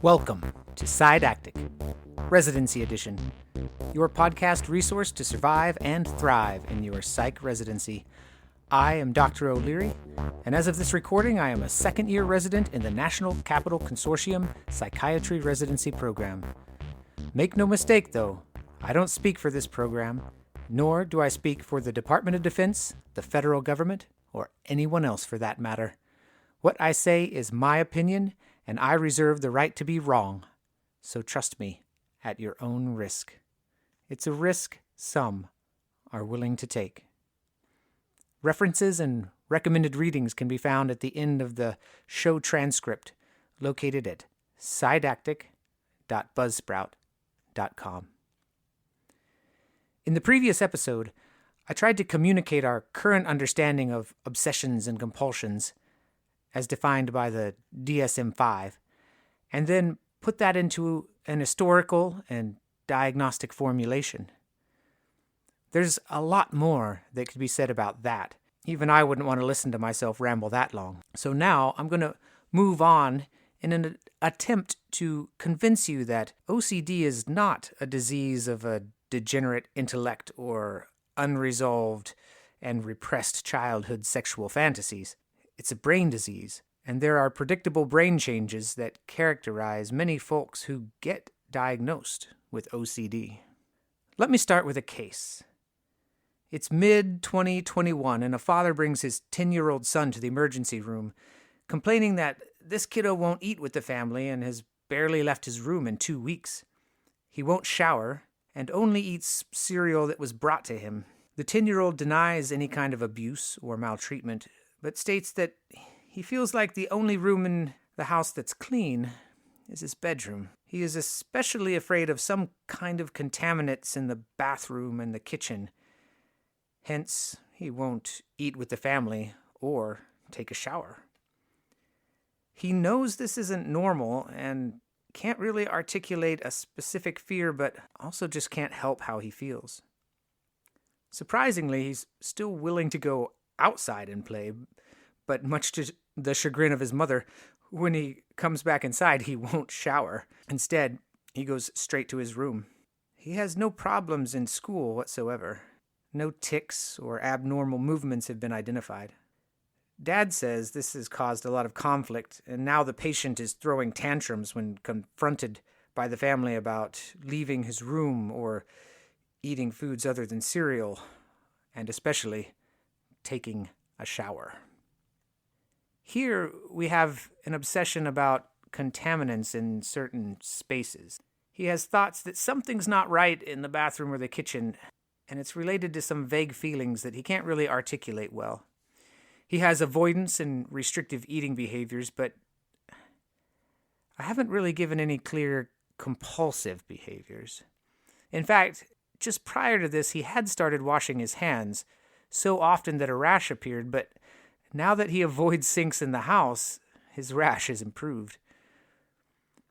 Welcome to Didactic, Residency Edition, your podcast resource to survive and thrive in your psych residency. I am Dr. O'Leary, and as of this recording, I am a second-year resident in the National Capital Consortium Psychiatry Residency Program. Make no mistake, though, I don't speak for this program, nor do I speak for the Department of Defense, the federal government, or anyone else for that matter. What I say is my opinion, and I reserve the right to be wrong. So trust me, at your own risk. It's a risk some are willing to take. References and recommended readings can be found at the end of the show transcript, located at didactic.buzzsprout.com. In the previous episode, I tried to communicate our current understanding of obsessions and compulsions, as defined by the DSM-5, and then put that into an historical and diagnostic formulation. There's a lot more that could be said about that. Even I wouldn't want to listen to myself ramble that long. So now I'm going to move on in an attempt to convince you that OCD is not a disease of a degenerate intellect or unresolved and repressed childhood sexual fantasies. It's a brain disease, and there are predictable brain changes that characterize many folks who get diagnosed with OCD. Let me start with a case. It's mid-2021, and a father brings his 10-year-old son to the emergency room, complaining that this kiddo won't eat with the family and has barely left his room in 2 weeks. He won't shower and only eats cereal that was brought to him. The 10-year-old denies any kind of abuse or maltreatment, but states that he feels like the only room in the house that's clean is his bedroom. He is especially afraid of some kind of contaminants in the bathroom and the kitchen. Hence, he won't eat with the family or take a shower. He knows this isn't normal and can't really articulate a specific fear, but also just can't help how he feels. Surprisingly, he's still willing to go outside and play, but much to the chagrin of his mother, when he comes back inside, he won't shower. Instead, he goes straight to his room. He has no problems in school whatsoever. No tics or abnormal movements have been identified. Dad says this has caused a lot of conflict, and now the patient is throwing tantrums when confronted by the family about leaving his room or eating foods other than cereal, and especially taking a shower. Here we have an obsession about contaminants in certain spaces. He has thoughts that something's not right in the bathroom or the kitchen, and it's related to some vague feelings that he can't really articulate well. He has avoidance and restrictive eating behaviors, but I haven't really given any clear compulsive behaviors. In fact, just prior to this, he had started washing his hands so often that a rash appeared, but now that he avoids sinks in the house, his rash has improved.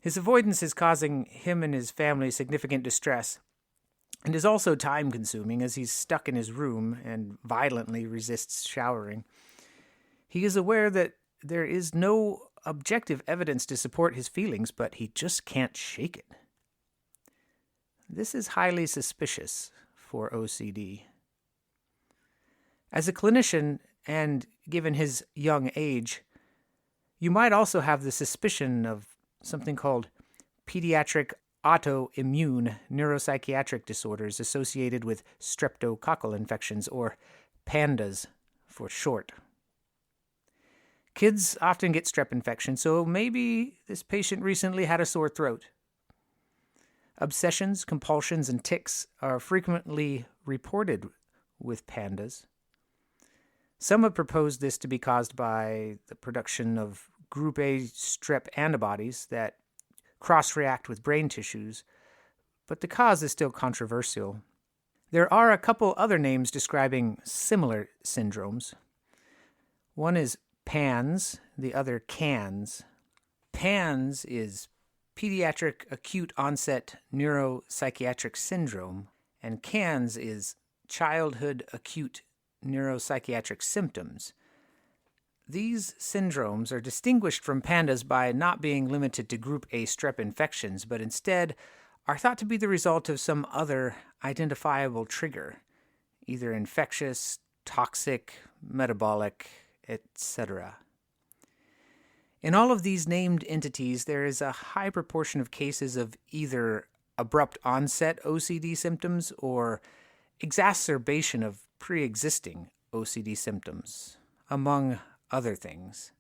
His avoidance is causing him and his family significant distress, and is also time-consuming as he's stuck in his room and violently resists showering. He is aware that there is no objective evidence to support his feelings, but he just can't shake it. This is highly suspicious for OCD. As a clinician, and given his young age, you might also have the suspicion of something called pediatric autoimmune neuropsychiatric disorders associated with streptococcal infections, or PANDAS for short. Kids often get strep infection, so maybe this patient recently had a sore throat. Obsessions, compulsions, and tics are frequently reported with PANDAS. Some have proposed this to be caused by the production of group A strep antibodies that cross-react with brain tissues, but the cause is still controversial. There are a couple other names describing similar syndromes. One is PANS, the other CANS. PANS is Pediatric Acute Onset Neuropsychiatric Syndrome, and CANS is Childhood Acute Neuropsychiatric Symptoms. These syndromes are distinguished from pandas by not being limited to group A strep infections, but instead are thought to be the result of some other identifiable trigger, either infectious, toxic, metabolic, etc. In all of these named entities, there is a high proportion of cases of either abrupt onset OCD symptoms or exacerbation of pre-existing OCD symptoms, among other things.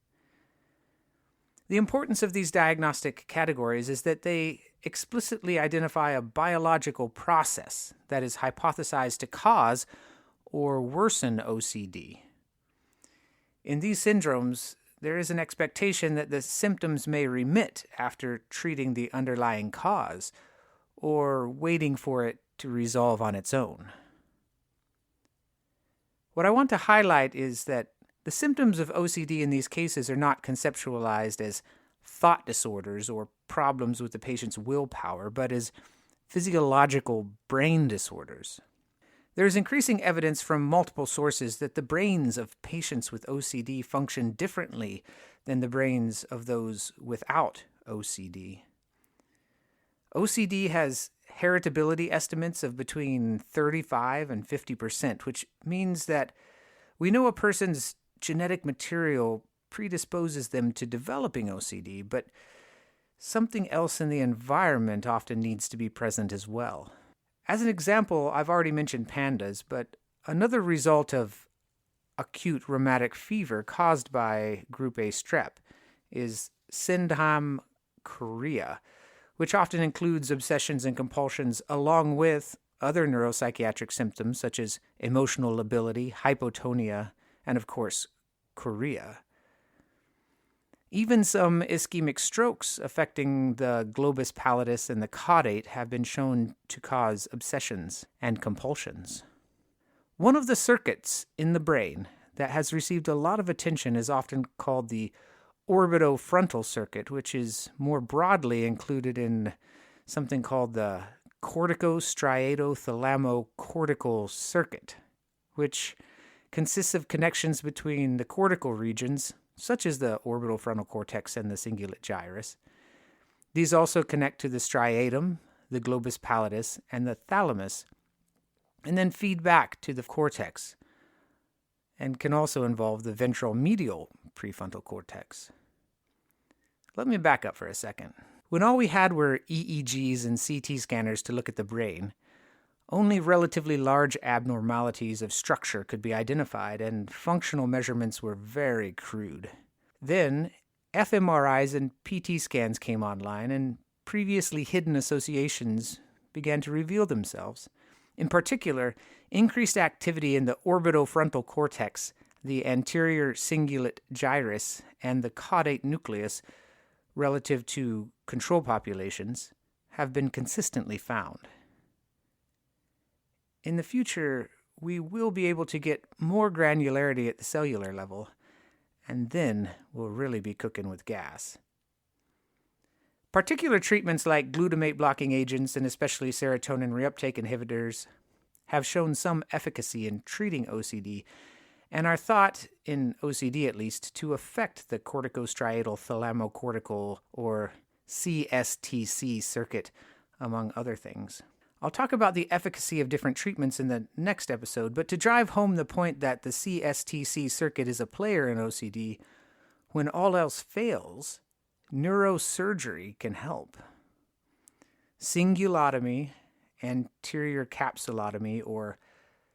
The importance of these diagnostic categories is that they explicitly identify a biological process that is hypothesized to cause or worsen OCD. In these syndromes, there is an expectation that the symptoms may remit after treating the underlying cause or waiting for it to resolve on its own. What I want to highlight is that the symptoms of OCD in these cases are not conceptualized as thought disorders or problems with the patient's willpower, but as physiological brain disorders. There is increasing evidence from multiple sources that the brains of patients with OCD function differently than the brains of those without OCD. OCD has heritability estimates of between 35 and 50%, which means that we know a person's genetic material predisposes them to developing OCD, but something else in the environment often needs to be present as well. As an example, I've already mentioned pandas, but another result of acute rheumatic fever caused by group A strep is syndrome chorea, which often includes obsessions and compulsions along with other neuropsychiatric symptoms such as emotional lability, hypotonia, and of course, chorea. Even some ischemic strokes affecting the globus pallidus and the caudate have been shown to cause obsessions and compulsions. One of the circuits in the brain that has received a lot of attention is often called the orbitofrontal circuit, which is more broadly included in something called the cortico-striatal-thalamo-cortical circuit, which consists of connections between the cortical regions, such as the orbital frontal cortex and the cingulate gyrus. These also connect to the striatum, the globus pallidus, and the thalamus, and then feed back to the cortex, and can also involve the ventral medial prefrontal cortex. Let me back up for a second. When all we had were EEGs and CT scanners to look at the brain, only relatively large abnormalities of structure could be identified, and functional measurements were very crude. Then, fMRIs and PT scans came online, and previously hidden associations began to reveal themselves. In particular, increased activity in the orbitofrontal cortex, the anterior cingulate gyrus, and the caudate nucleus relative to control populations have been consistently found. In the future, we will be able to get more granularity at the cellular level, and then we'll really be cooking with gas. Particular treatments like glutamate-blocking agents and especially serotonin reuptake inhibitors have shown some efficacy in treating OCD and are thought, in OCD at least, to affect the cortico-striatal-thalamo-cortical or CSTC circuit, among other things. I'll talk about the efficacy of different treatments in the next episode, but to drive home the point that the CSTC circuit is a player in OCD, when all else fails, neurosurgery can help. Cingulotomy, anterior capsulotomy, or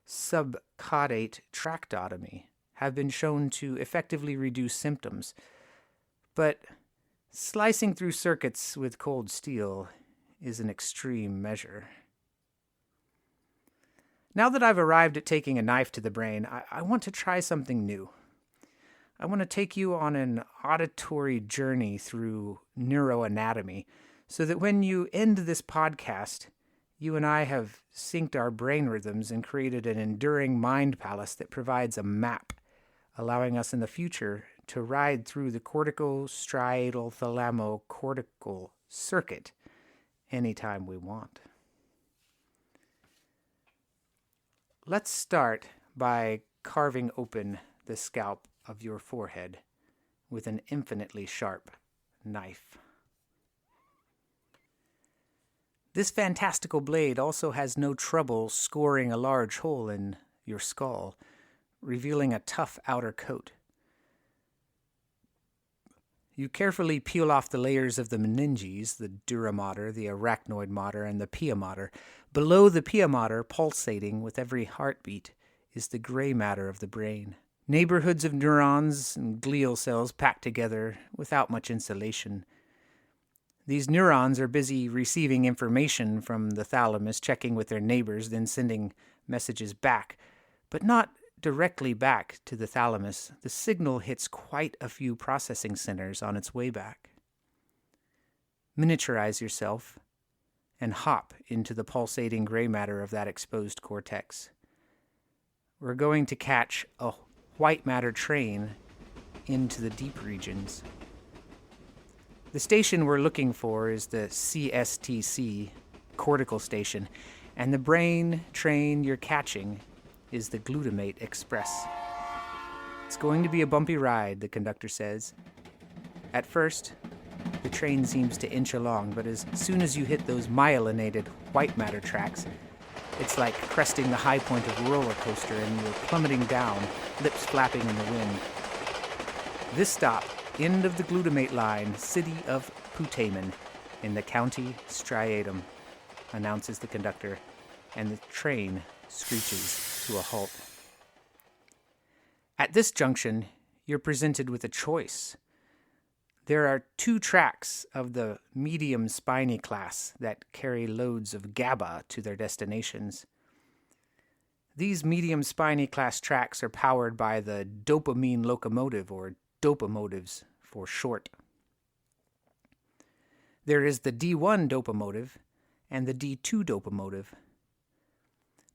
subcaudate tractotomy have been shown to effectively reduce symptoms, but slicing through circuits with cold steel is an extreme measure. Now that I've arrived at taking a knife to the brain, I want to try something new. I want to take you on an auditory journey through neuroanatomy so that when you end this podcast, you and I have synced our brain rhythms and created an enduring mind palace that provides a map, allowing us in the future to ride through the cortico-striatal-thalamo-cortical circuit anytime we want. Let's start by carving open the scalp of your forehead with an infinitely sharp knife. This fantastical blade also has no trouble scoring a large hole in your skull, revealing a tough outer coat. You carefully peel off the layers of the meninges, the dura mater, the arachnoid mater, and the pia mater. Below the pia mater, pulsating with every heartbeat, is the gray matter of the brain. Neighborhoods of neurons and glial cells packed together without much insulation. These neurons are busy receiving information from the thalamus, checking with their neighbors, then sending messages back, but not directly back to the thalamus. The signal hits quite a few processing centers on its way back. Miniaturize yourself and hop into the pulsating gray matter of that exposed cortex. We're going to catch a white matter train into the deep regions. The station we're looking for is the CSTC, cortical station, and the brain train you're catching is the glutamate express. It's going to be a bumpy ride, the conductor says. At first, the train seems to inch along, but as soon as you hit those myelinated white matter tracks, it's like cresting the high point of a roller coaster and you're plummeting down, lips flapping in the wind. This stop, end of the glutamate line, city of Putamen, in the county striatum, announces the conductor, and the train screeches to a halt. At this junction, you're presented with a choice. There are 2 tracks of the medium spiny class that carry loads of GABA to their destinations. These medium spiny class tracks are powered by the dopamine locomotive, or dopamotives for short. There is the D1 dopamotive and the D2 dopamotive.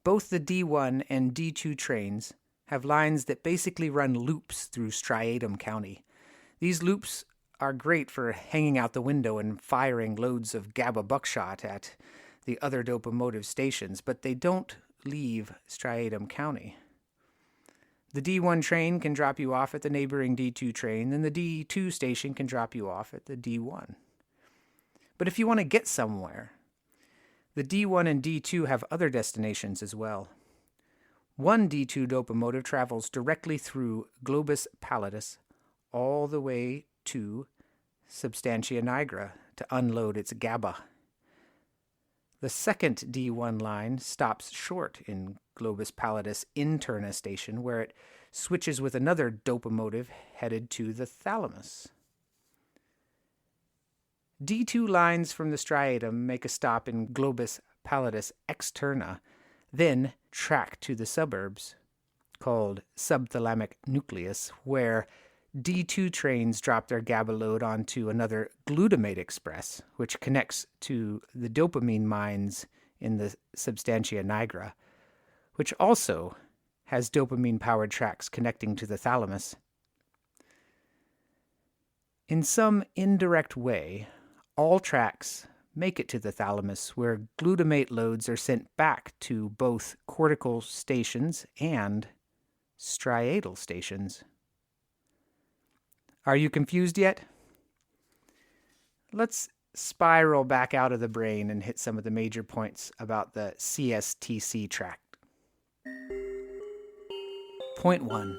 Both the D1 and D2 trains have lines that basically run loops through Striatum County. These loops are great for hanging out the window and firing loads of GABA buckshot at the other dopamotive stations, but they don't leave Striatum County. The D1 train can drop you off at the neighboring D2 train, and the D2 station can drop you off at the D1. But if you want to get somewhere, the D1 and D2 have other destinations as well. One D2 dopamotive travels directly through globus pallidus all the way to substantia nigra to unload its GABA. The second D1 line stops short in globus pallidus interna station, where it switches with another dopamotive headed to the thalamus. D2 lines from the striatum make a stop in globus pallidus externa, then track to the suburbs, called subthalamic nucleus, where D2 trains drop their GABA load onto another glutamate express, which connects to the dopamine mines in the substantia nigra, which also has dopamine-powered tracks connecting to the thalamus. In some indirect way, all tracks make it to the thalamus, where glutamate loads are sent back to both cortical stations and striatal stations. Are you confused yet? Let's spiral back out of the brain and hit some of the major points about the CSTC tract. Point 1.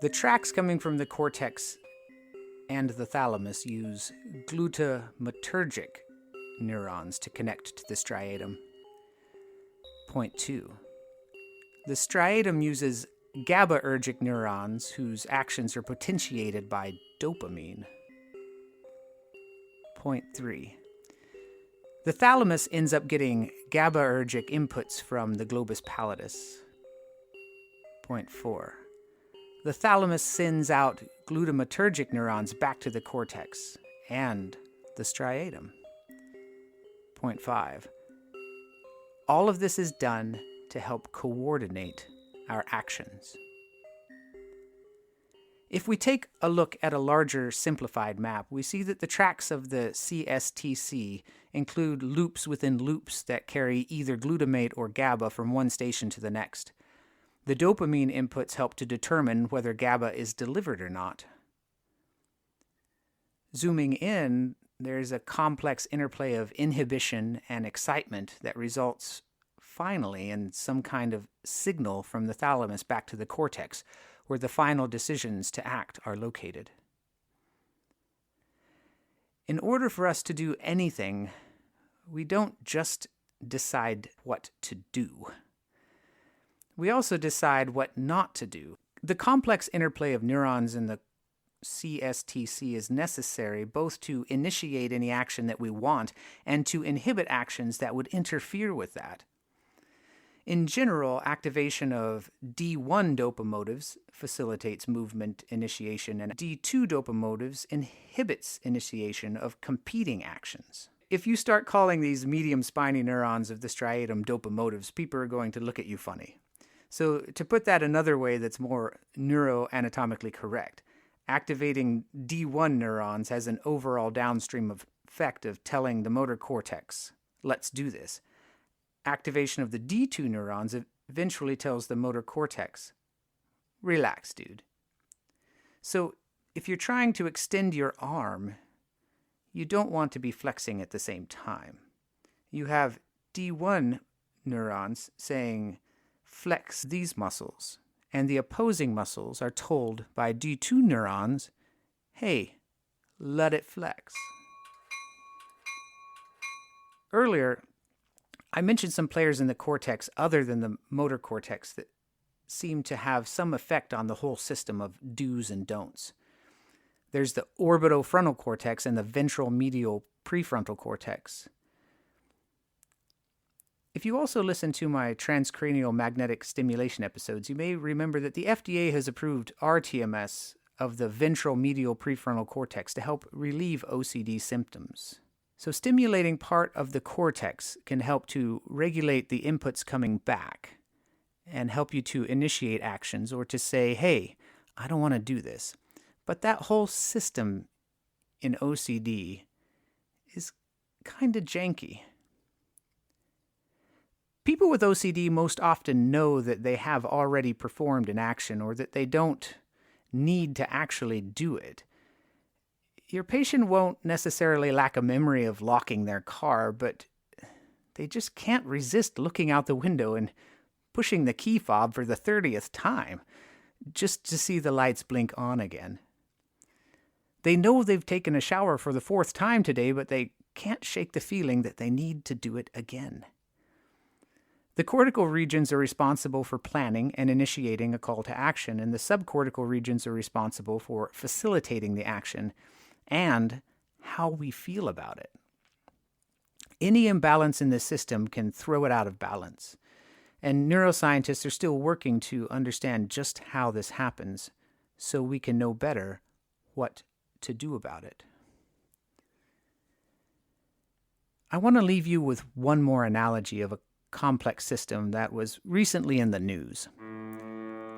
The tracks coming from the cortex and the thalamus use glutamatergic neurons to connect to the striatum. Point 2. The striatum uses GABAergic neurons whose actions are potentiated by dopamine. Point 3. The thalamus ends up getting GABAergic inputs from the globus pallidus. Point 4. The thalamus sends out glutamatergic neurons back to the cortex and the striatum. Point 5. All of this is done to help coordinate our actions. If we take a look at a larger simplified map, we see that the tracks of the CSTC include loops within loops that carry either glutamate or GABA from one station to the next. The dopamine inputs help to determine whether GABA is delivered or not. Zooming in, there's a complex interplay of inhibition and excitement that results finally in some kind of signal from the thalamus back to the cortex, where the final decisions to act are located. In order for us to do anything, we don't just decide what to do. We also decide what not to do. The complex interplay of neurons in the CSTC is necessary both to initiate any action that we want and to inhibit actions that would interfere with that. In general, activation of D1 dopamotives facilitates movement initiation, and D2 dopamotives inhibits initiation of competing actions. If you start calling these medium spiny neurons of the striatum dopamotives, people are going to look at you funny. So to put that another way that's more neuroanatomically correct, activating D1 neurons has an overall downstream effect of telling the motor cortex, let's do this. Activation of the D2 neurons eventually tells the motor cortex, relax, dude. So if you're trying to extend your arm, you don't want to be flexing at the same time. You have D1 neurons saying, flex these muscles, and the opposing muscles are told by D2 neurons, hey, let it flex. Earlier, I mentioned some players in the cortex other than the motor cortex that seem to have some effect on the whole system of do's and don'ts. There's the orbitofrontal cortex and the ventral medial prefrontal cortex. If you also listen to my transcranial magnetic stimulation episodes, you may remember that the FDA has approved RTMS of the ventral medial prefrontal cortex to help relieve OCD symptoms. So stimulating part of the cortex can help to regulate the inputs coming back and help you to initiate actions or to say, hey, I don't want to do this. But that whole system in OCD is kind of janky. People with OCD most often know that they have already performed an action or that they don't need to actually do it. Your patient won't necessarily lack a memory of locking their car, but they just can't resist looking out the window and pushing the key fob for the 30th time just to see the lights blink on again. They know they've taken a shower for the 4th time today, but they can't shake the feeling that they need to do it again. The cortical regions are responsible for planning and initiating a call to action, and the subcortical regions are responsible for facilitating the action and how we feel about it. Any imbalance in this system can throw it out of balance, and neuroscientists are still working to understand just how this happens so we can know better what to do about it. I want to leave you with one more analogy of a complex system that was recently in the news.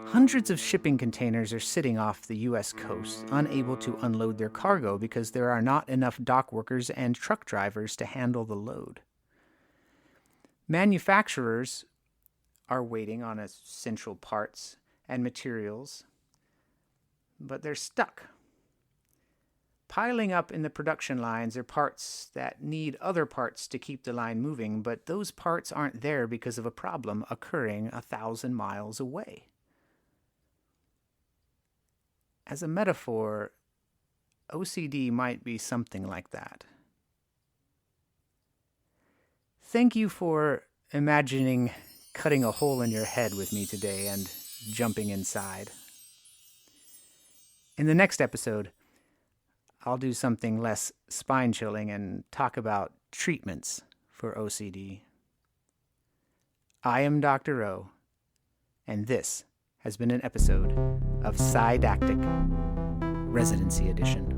Hundreds of shipping containers are sitting off the U.S. coast, unable to unload their cargo because there are not enough dock workers and truck drivers to handle the load. Manufacturers are waiting on essential parts and materials, but they're stuck. Piling up in the production lines are parts that need other parts to keep the line moving, but those parts aren't there because of a problem occurring 1,000 miles away. As a metaphor, OCD might be something like that. Thank you for imagining cutting a hole in your head with me today and jumping inside. In the next episode, I'll do something less spine-chilling and talk about treatments for OCD. I am Dr. O, and this has been an episode of Psydactic Residency Edition.